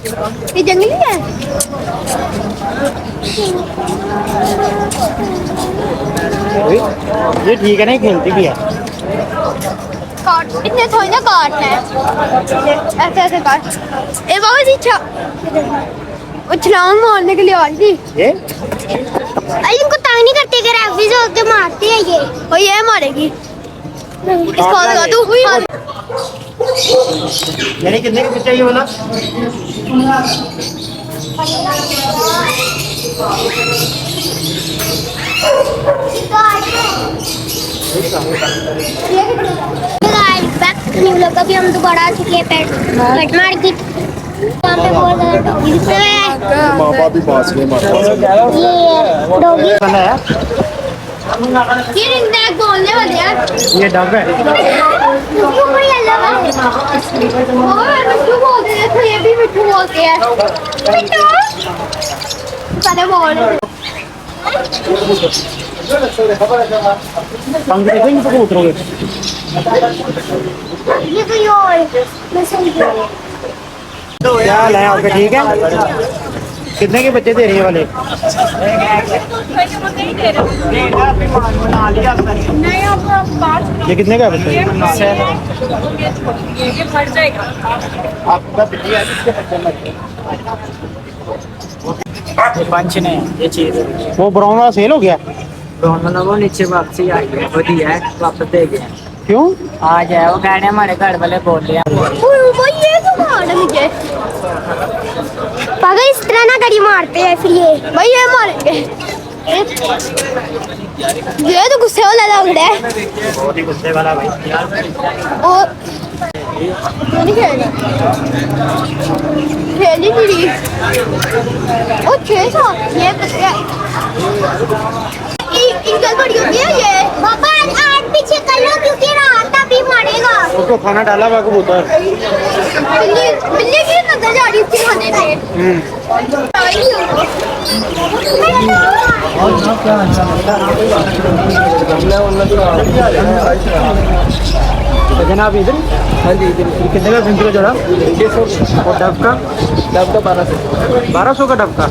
ये जंगली है। ये ठीक है ना, खेलती भी है। काट इतने थोड़ी ना काटना है, ऐसे ऐसे काट। ए बाबा जी वो छलांग मारने के लिए आ रही थी ये इनको तंग नहीं करते, अगर रेफरी से होके मारते हैं ये, और ये मारेगी इसको लगा तू। यानी कितने के चाहिए वाला? कभी हम दोबारा आ चुके हैं पेट मार्केट। यहाँ पे बहुत ज्यादा डॉगीज है। माँ बाप भी पास में मार ये डॉगी है ये रिंग बैग बोलने वाले हैं। ये डब है। ऊपर येलो है और मिट्टू बोलते हैं, तो ये भी मिट्टू बोलते हैं। मिट्टू पहले बोल पंख देखेंगे तो उतरोगे। ये कोई और मैं समझ गई। क्या हाल है आपके? ठीक है। कितने के बच्चे दे रही है वाले? ये कितने का बच्चा? ये फट जाएगा। पंच ने ये चीज वो ब्राउन वाला सेल हो गया? दोनों वो नीचे वापसी आई है, वो दिया है वापस दे गए। क्यों? आज है वो कहने हमारे घर वाले बोल रहे हैं। वो ये तो मार मुझे पागल, इस तरह ना करी मारते हैं फिर ये भाई ये मारेंगे। ये तो गुस्से वाला लग रहा है। बहुत ही गुस्से वाला भाई। और नहीं खेली खेली नहीं रही। ओ 600 ये इंगल बड़ी होती है ये। पापा आज पीछे कर लो क्योंकि रात अभी मारेगा। उसको खाना डाला हुआ कबूतर। बिल्ली बिल्ली की नजर जा रही थी खाने पे। जनाब इधर। हाँ जी इधर। कितने का सिंपल जोड़ा? 600। और डब का? डब का 1200। 1200 का डब का?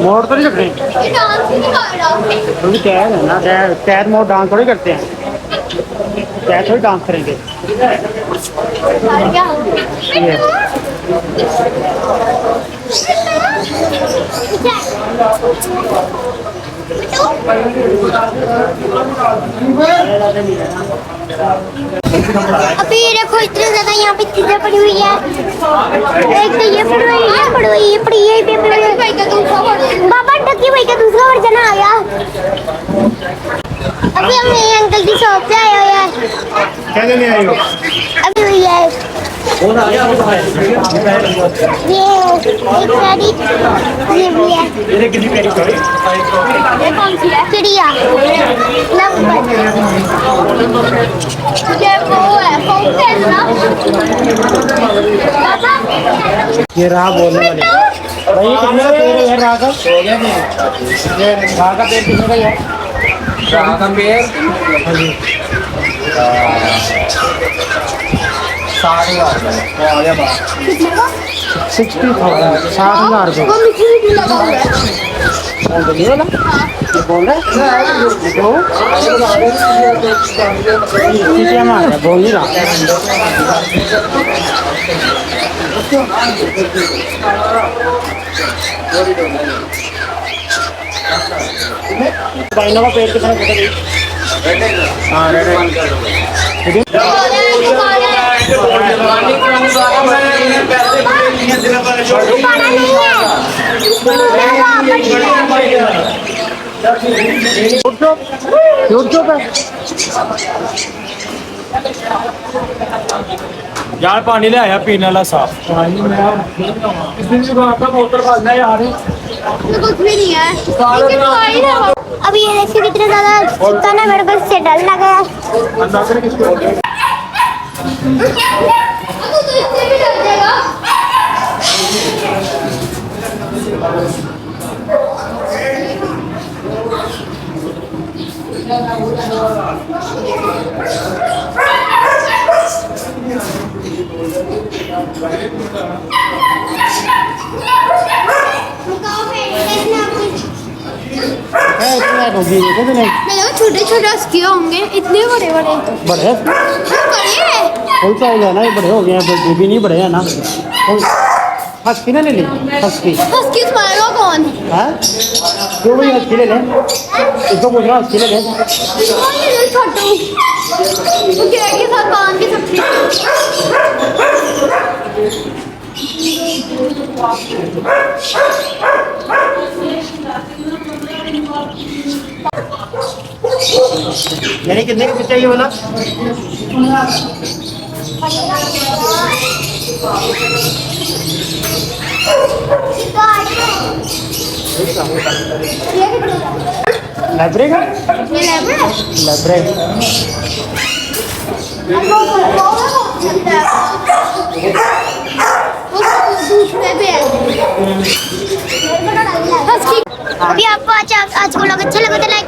मोड़ तो नहीं रख रहे? ये डांस ही नहीं कर रहा। क्योंकि कैद है ना, कैद मोड़ डांस थोड़ी करते हैं। कैद थोड़ी डांस करेंगे। क्या ये अभी ये देखो इतने ज्यादा यहाँ पे चीजें पड़ी हुई है। एक तो ये पड़ी हुई है, ये पड़ी हुई है, ये पड़ी है, ये पड़ी है। बाबा डक्की भाई का दूसरा वर्जन आ गया। अभी हम ये अंकल की शॉप पे आए हुए हैं। क्या लेने आई हो? अभी हुई है ये एक साड़ी, ये भी है। ये कितनी प्यारी साड़ी? ये कौन सी है? चिड़िया लवबर्ड। ये वो है फाउंटेन ना। पापा ये रहा बोलने वाले भाई। ये कितने का पेड़ है यार? राह का? ये राह का पेड़ कितने का है? राह का पेड़ 60,000 60,000 60,000 रुपये। वो मिट्टी भी लगा हुआ है। ये वाला? ये बोल रहा है? क्या मार रहा है? बोल नहीं रहा। बाइनों का पेड़ कितना पता नहीं? हाँ रेड यार पानी ले आया पीने वाला साफ। कुछ भी नहीं है। अब ये देखिए कितने ज्यादा चिकन है, मेरे को इससे डर लगा है। इतना होगी कितने मैं लगा छोटे छोटे हस्की होंगे इतने बड़े बड़े बड़े बड़े हैं फुल सा हो गया ना ये बड़े हो गए हैं बेबी नहीं बड़े हैं ना हस्की ना ले ले हस्की हस्की तुम्हारा कौन हाँ क्यों भाई हस्की ले ले इसको पूछ रहा हस्की ले ले छोटू के साथ बांध के सकते यानी कितने का चाहिए बोला लाइब्रेरी का ये लाइब्रेरी अभी आपको आज को लोग अच्छा लगा तो लाइक